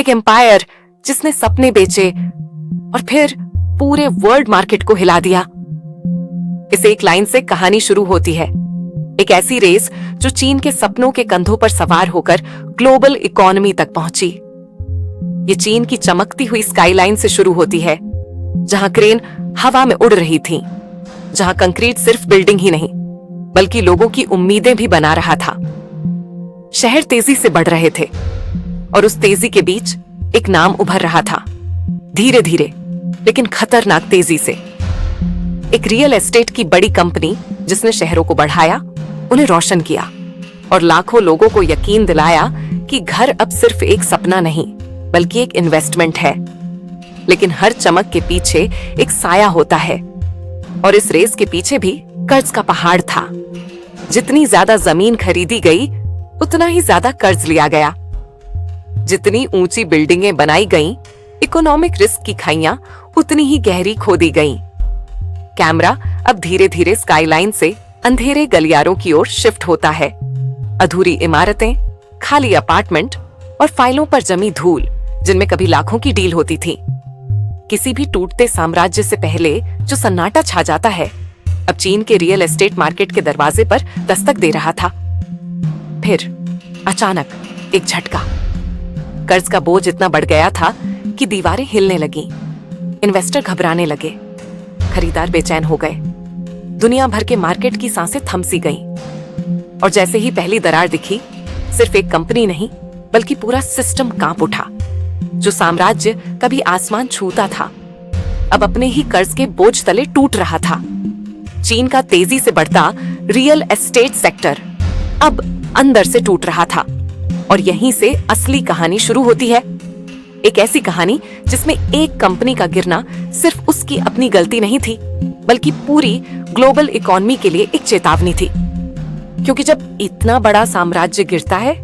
एक एम्पायर जिसने सपने बेचे और फिर पूरे वर्ल्ड मार्केट को हिला दिया। इस एक लाइन से कहानी शुरू होती है, एक ऐसी रेस जो चीन के सपनों के कंधों पर सवार होकर ग्लोबल इकोनॉमी तक पहुंची। ये चीन की चमकती हुई स्काईलाइन से शुरू होती है, जहां क्रेन हवा में उड़ रही थी, जहां कंक्रीट सिर्फ बिल्डिंग ही नहीं बल्कि लोगों की उम्मीदें भी बना रहा था। शहर तेजी से बढ़ रहे थे और उस तेजी के बीच एक नाम उभर रहा था, धीरे धीरे लेकिन खतरनाक तेजी से। एक रियल एस्टेट की बड़ी कंपनी जिसने शहरों को बढ़ाया, उन्हें रोशन किया और लाखों लोगों को यकीन दिलाया कि घर अब सिर्फ एक सपना नहीं बल्कि एक इन्वेस्टमेंट है। लेकिन हर चमक के पीछे एक साया होता है और इस रेस के पीछे भी कर्ज का पहाड़ था। जितनी ज्यादा जमीन खरीदी गई उतना ही ज्यादा कर्ज लिया गया। जितनी ऊंची बिल्डिंगें बनाई गईं, इकोनॉमिक रिस्क की खाइयां उतनी ही गहरी खोदी गईं। कैमरा अब धीरे धीरे स्काईलाइन से अंधेरे गलियारों की ओर शिफ्ट होता है। अधूरी इमारतें, खाली अपार्टमेंट और फाइलों पर जमी धूल जिनमें कभी लाखों की डील होती थी। किसी भी टूटते साम्राज्य से पहले जो सन्नाटा छा जाता है, अब चीन के रियल एस्टेट मार्केट के दरवाजे पर दस्तक दे रहा था। फिर अचानक एक झटका। कर्ज का बोझ इतना बढ़ गया था कि दीवारें हिलने लगीं। इन्वेस्टर घबराने लगे, खरीदार बेचैन हो गए। दुनिया भर के मार्केट की सांसें थम सी गईं। और जैसे ही पहली दरार दिखी, सिर्फ एक कंपनी नहीं बल्कि पूरा सिस्टम कांप उठा। जो साम्राज्य कभी आसमान छूता था, अब अपने ही कर्ज के बोझ तले टूट रहा था। चीन का तेजी से बढ़ता रियल एस्टेट सेक्टर अब अंदर से टूट रहा था। और यहीं से असली कहानी शुरू होती है। एक ऐसी कहानी जिसमें एक कंपनी का गिरना सिर्फ उसकी अपनी गलती नहीं थी बल्कि पूरी ग्लोबल इकोनॉमी के लिए एक चेतावनी थी। क्योंकि जब इतना बड़ा साम्राज्य गिरता है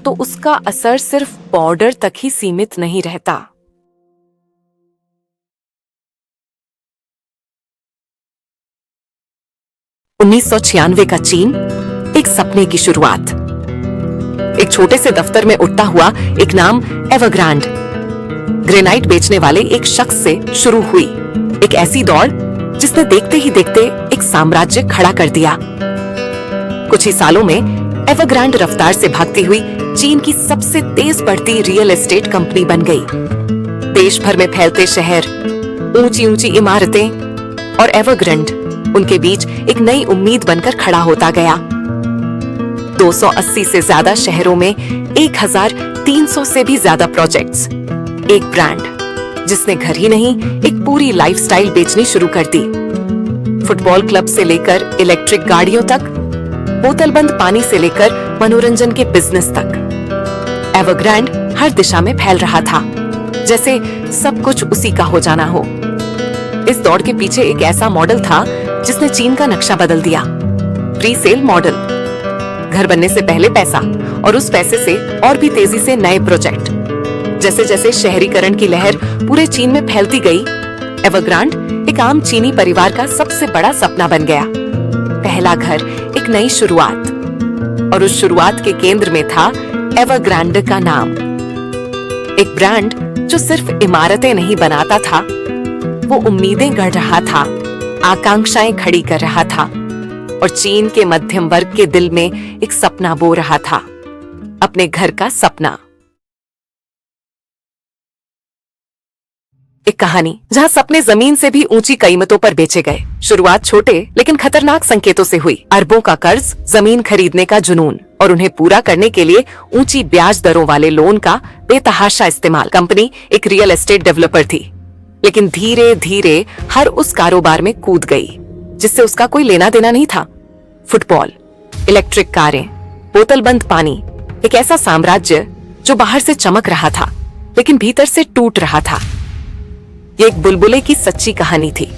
तो उसका असर सिर्फ बॉर्डर तक ही सीमित नहीं रहता। (1996) का चीन, एक सपने की शुरुआत। एक छोटे से दफ्तर में उठता हुआ एक नाम एवरग्रांड, ग्रेनाइट बेचने वाले एक शख्स से शुरू हुई एक ऐसी दौड़ जिसने देखते ही देखते एक साम्राज्य खड़ा कर दिया। कुछ ही सालों में एवरग्रांड रफ्तार से भागती हुई चीन की सबसे तेज बढ़ती रियल एस्टेट कंपनी बन गई। देश भर में फैलते शहर, ऊंची ऊंची इमारतें और एवरग्रांड उनके बीच एक नई उम्मीद बनकर खड़ा होता गया। 280 से ज्यादा शहरों में 1300 से भी ज्यादा प्रोजेक्ट्स, एक ब्रांड जिसने घर ही नहीं एक पूरी लाइफस्टाइल बेचनी शुरू कर दी। फुटबॉल क्लब से लेकर इलेक्ट्रिक गाड़ियों तक, बोतलबंद पानी से लेकर मनोरंजन के बिजनेस तक, एवरग्रांड हर दिशा में फैल रहा था, जैसे सब कुछ उसी का हो जाना हो। इस दौड़ के पीछे एक ऐसा मॉडल था जिसने चीन का नक्शा बदल दिया। प्री सेल मॉडल, घर बनने से पहले पैसा और उस पैसे से और भी तेजी से नए प्रोजेक्ट। जैसे जैसे शहरीकरण की लहर पूरे चीन में फैलती गई, एवरग्रांड एक आम चीनी परिवार का सबसे बड़ा सपना बन गया। पहला घर, एक नई शुरुआत। और उस शुरुआत के केंद्र में था एवरग्रांड का नाम। एक ब्रांड जो सिर्फ इमारतें नहीं बनाता था, वो उम्मीदें गढ़ रहा था, आकांक्षाएं खड़ी कर रहा था और चीन के मध्यम वर्ग के दिल में एक सपना बो रहा था, अपने घर का सपना। एक कहानी जहां सपने जमीन से भी ऊंची कीमतों पर बेचे गए। शुरुआत छोटे लेकिन खतरनाक संकेतों से हुई। अरबों का कर्ज, जमीन खरीदने का जुनून और उन्हें पूरा करने के लिए ऊंची ब्याज दरों वाले लोन का बेतहाशा इस्तेमाल। कंपनी एक रियल एस्टेट डेवलपर थी, लेकिन धीरे धीरे हर उस कारोबार में कूद गई जिससे उसका कोई लेना देना नहीं था। फुटबॉल, इलेक्ट्रिक कारें, बोतलबंद पानी, एक ऐसा साम्राज्य जो बाहर से चमक रहा था लेकिन भीतर से टूट रहा था। ये एक बुलबुले की सच्ची कहानी थी,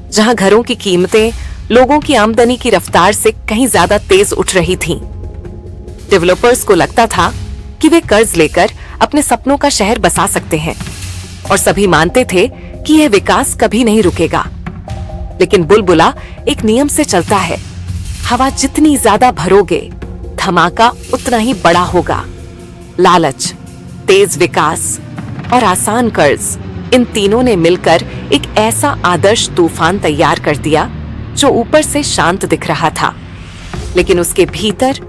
जहां घरों की कीमतें लोगों की आमदनी की रफ्तार से कहीं ज्यादा तेज उठ रही थीं। डेवलपर्स को लगता था कि वे कर्ज लेकर अपने सपनों का शहर बसा सकते हैं और सभी मानते थे कि यह विकास कभी नहीं रुकेगा। लेकिन बुलबुला एक नियम से चलता है, हवा जितनी ज्यादा भरोगे, धमाका उतना ही बड़ा होगा। लालच, तेज विकास और आसान कर्ज, इन तीनों ने मिलकर एक ऐसा आदर्श तूफान तैयार कर दिया जो ऊपर से शांत दिख रहा था, लेकिन उसके भीतर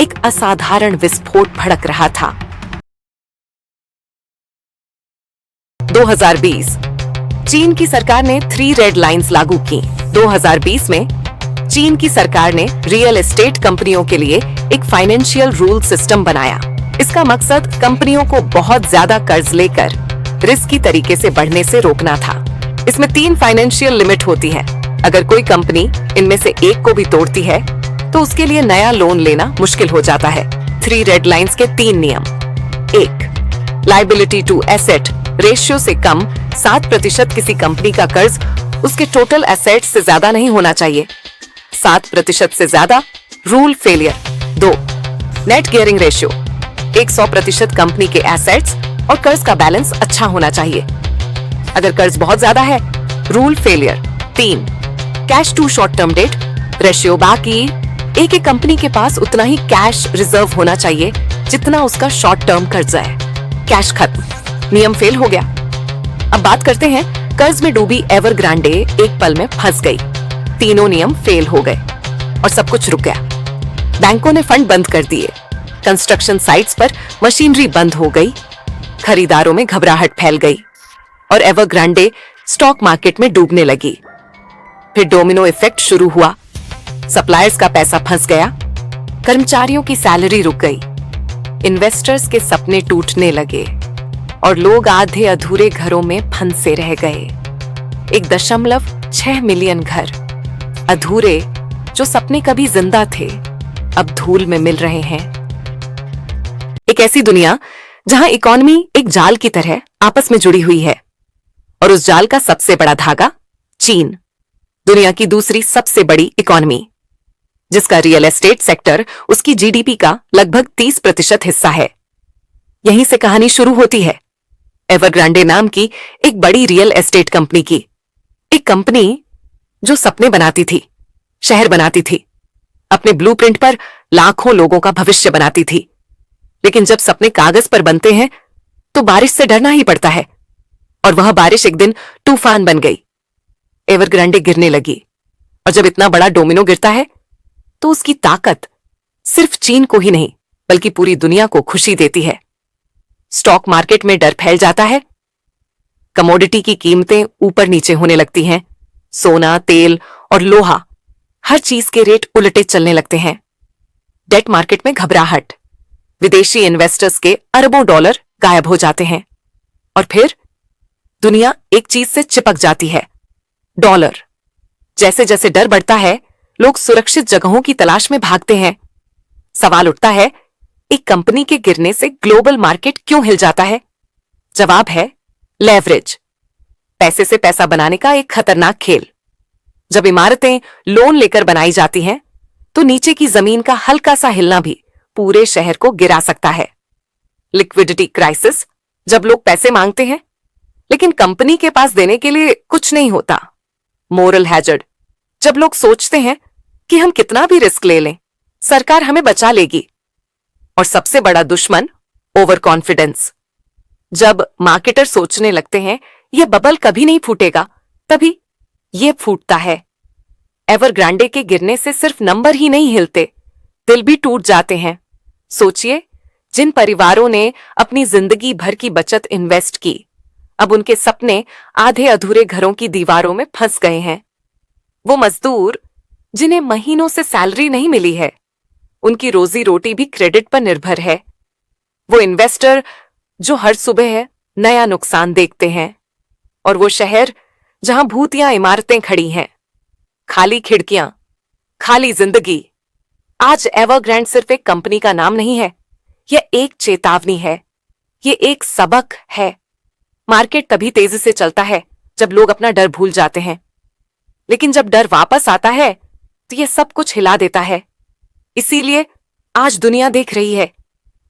एक असाधारण विस्फोट भड़क रहा था। 2020 चीन की सरकार ने 3 रेड लाइंस लागू की। 2020 में चीन की सरकार ने रियल एस्टेट कंपनियों के लिए एक फाइनेंशियल रूल सिस्टम बनाया। इसका मकसद कंपनियों को बहुत ज्यादा कर्ज लेकर रिस्की तरीके से बढ़ने से रोकना था। इसमें 3 फाइनेंशियल लिमिट होती है। अगर कोई कंपनी इनमें से एक को भी तोड़ती है तो उसके लिए नया लोन लेना मुश्किल हो जाता है। 3 रेड लाइंस के 3 नियम। 1. लायबिलिटी टू एसेट रेशियो से कम 7% किसी कंपनी का कर्ज उसके टोटल एसेट से ज्यादा नहीं होना चाहिए। 7% से ज्यादा rule failure. 2. Net gearing ratio 100% company के एसेट्स और कर्ज का बैलेंस अच्छा होना चाहिए। अगर कर्ज बहुत ज्यादा है, rule failure. 3. Cash to short term debt ratio बाकी एक कंपनी के पास उतना ही कैश रिजर्व होना चाहिए जितना उसका शॉर्ट टर्म कर्जा है। कैश खत्म, नियम फेल हो गया। अब बात करते हैं कर्ज में डूबी एवरग्रांडे एक पल में फंस गई। तीनों नियम फेल हो गए और सब कुछ रुक गया। बैंकों ने फंड बंद कर दिए, कंस्ट्रक्शन साइट्स पर मशीनरी बंद हो गई, खरीदारों में घबराहट फैल गई और एवरग्रांडे स्टॉक मार्केट में डूबने लगी। फिर डोमिनो इफेक्ट शुरू हुआ। सप्लायर्स का पैसा फंस गया, कर्मचारियों की सैलरी रुक गई, इन्वेस्टर्स के सपने टूटने लगे और लोग आधे अधूरे घरों में फंसे रह गए। 1.6 मिलियन घर अधूरे, जो सपने कभी जिंदा थे, अब धूल में मिल रहे हैं। एक ऐसी दुनिया जहां इकोनॉमी एक जाल की तरह आपस में जुड़ी हुई है और उस जाल का सबसे बड़ा धागा चीन, दुनिया की दूसरी सबसे बड़ी इकोनॉमी, जिसका रियल एस्टेट सेक्टर उसकी जीडीपी का लगभग 30% हिस्सा है। यहीं से कहानी शुरू होती है एवरग्रांडे नाम की एक बड़ी रियल एस्टेट कंपनी की। एक कंपनी जो सपने बनाती थी, शहर बनाती थी, अपने ब्लूप्रिंट पर लाखों लोगों का भविष्य बनाती थी। लेकिन जब सपने कागज पर बनते हैं तो बारिश से डरना ही पड़ता है, और वह बारिश एक दिन तूफान बन गई। एवरग्रांडे गिरने लगी, और जब इतना बड़ा डोमिनो गिरता है तो उसकी ताकत सिर्फ चीन को ही नहीं बल्कि पूरी दुनिया को खुशी देती है। स्टॉक मार्केट में डर फैल जाता है, कमोडिटी की कीमतें ऊपर नीचे होने लगती हैं, सोना, तेल और लोहा, हर चीज के रेट उलटे चलने लगते हैं। डेट मार्केट में घबराहट, विदेशी इन्वेस्टर्स के अरबों डॉलर गायब हो जाते हैं, और फिर दुनिया एक चीज से चिपक जाती है, डॉलर। जैसे जैसे डर बढ़ता है, लोग सुरक्षित जगहों की तलाश में भागते हैं। सवाल उठता है, एक कंपनी के गिरने से ग्लोबल मार्केट क्यों हिल जाता है? जवाब है लेवरेज, पैसे से पैसा बनाने का एक खतरनाक खेल। जब इमारतें लोन लेकर बनाई जाती हैं, तो नीचे की जमीन का हल्का सा हिलना भी पूरे शहर को गिरा सकता है। लिक्विडिटी क्राइसिस, जब लोग पैसे मांगते हैं लेकिन कंपनी के पास देने के लिए कुछ नहीं होता। मोरल हैजर्ड, जब लोग सोचते हैं कि हम कितना भी रिस्क ले लें, सरकार हमें बचा लेगी। और सबसे बड़ा दुश्मन ओवर कॉन्फिडेंस, जब मार्केटर सोचने लगते हैं यह बबल कभी नहीं फूटेगा, तभी यह फूटता है। एवरग्रांडे के गिरने से सिर्फ नंबर ही नहीं हिलते, दिल भी टूट जाते हैं। सोचिए, जिन परिवारों ने अपनी जिंदगी भर की बचत इन्वेस्ट की, अब उनके सपने आधे अधूरे घरों की दीवारों में फंस गए हैं। वो मजदूर जिन्हें महीनों से सैलरी नहीं मिली है, उनकी रोजी रोटी भी क्रेडिट पर निर्भर है। वो इन्वेस्टर जो हर सुबह नया नुकसान देखते हैं, और वो शहर जहां भूतियां इमारतें खड़ी हैं, खाली खिड़कियां, खाली जिंदगी। आज एवरग्रांडे सिर्फ एक कंपनी का नाम नहीं है, यह एक चेतावनी है, यह एक सबक है। मार्केट तभी तेजी से चलता है जब लोग अपना डर भूल जाते हैं, लेकिन जब डर वापस आता है तो यह सब कुछ हिला देता है। इसीलिए आज दुनिया देख रही है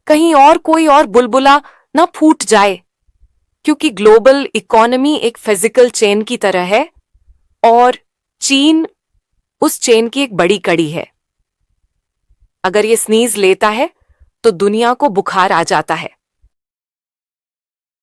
कहीं और कोई और बुलबुला ना फूट जाए, क्योंकि ग्लोबल इकोनॉमी एक फिजिकल चेन की तरह है और चीन उस चेन की एक बड़ी कड़ी है। अगर ये स्नीज लेता है तो दुनिया को बुखार आ जाता है।